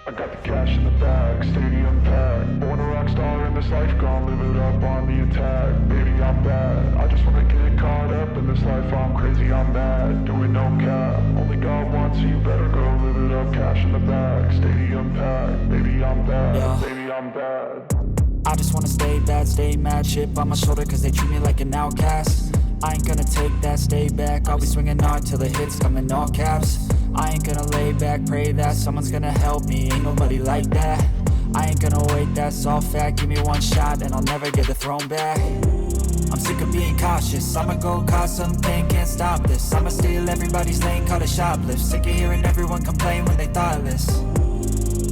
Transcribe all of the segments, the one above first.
I got the cash in the bag, stadium packed. Born a rock star in this life, gon' live it up on the attack. Baby, I'm bad, I just wanna get caught up in this life. I'm crazy, I'm mad, doing no cap. Only God wants you, better go live it up. Cash in the bag, stadium packed. Baby, I'm bad, Yeah. baby, I'm bad. I just wanna stay bad, stay mad. Chip on my shoulder cause they treat me like an outcast. I ain't gonna take that, stay back. I'll be swinging hard till the hits come in all caps. I ain't gonna lay back, pray that someone's gonna help me. Ain't nobody like that. I ain't gonna wait, that's all fact. Give me one shot and I'll never get the throne back. I'm sick of being cautious, I'ma go cause some pain, can't stop this. I'ma steal everybody's lane, call it shoplift. Sick of hearing everyone complain when they thoughtless.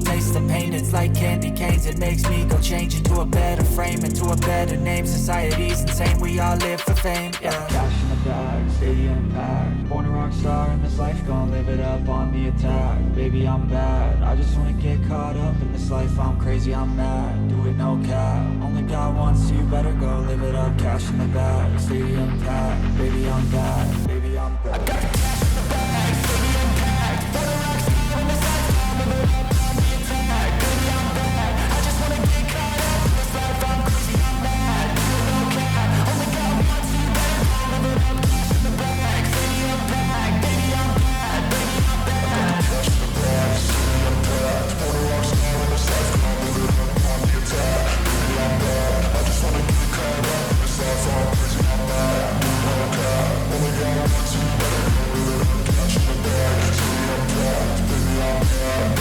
Taste the pain, it's like candy canes. It makes me go change into a better frame, into a better name. Society's insane, we all live for fame, yeah. Cash in the bag, stadium packed. Born a rock star in this life, gon' live it up on the attack. Baby, I'm bad, I just wanna get caught up in this life. I'm crazy, I'm mad, do it no cap. Only God wants you, better go live it up. Cash in the bag, stadium packed. Baby, I'm bad, baby, I'm bad. I got the cash in the bag, stadium packed. Born a rock star in this life, gon' live it up on the attack. Baby, I'm bad, I just wanna get caught up in this life. I'm crazy, I'm mad, do it no cap. Only God wants you, better go live it up. Cash in the bag, stadium packed. Baby, I'm bad, baby, I'm bad. Cash in the bag, stadium packed. Born a rock star in this life, gon' live it up on the attack. Baby, I'm bad, I just wanna get caught up in this life. I'm crazy, I'm mad, do it no cap. Only God wants you, better go live it up. Cash in the bag, stadium packed. Baby, I'm bad, baby, I'm bad.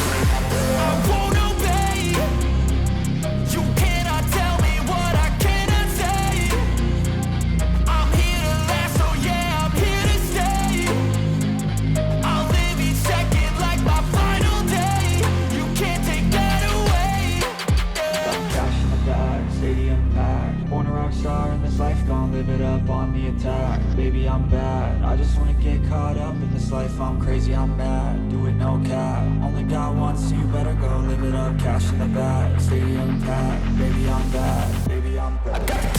I won't obey. You cannot tell me what I cannot say. I'm here to last, so yeah, I'm here to stay. I'll live each second like my final day. You can't take that away. Yeah. Cash in the bag, stadium packed. Born a rock star in this life, gon' live it up on the attack. Baby, I'm bad, I just wanna get caught up in this life. I'm crazy, I'm mad, do it no cap. Only God wants you, better go live it up. Cash in the bag, stadium packed. Baby, I'm bad, baby, I'm bad.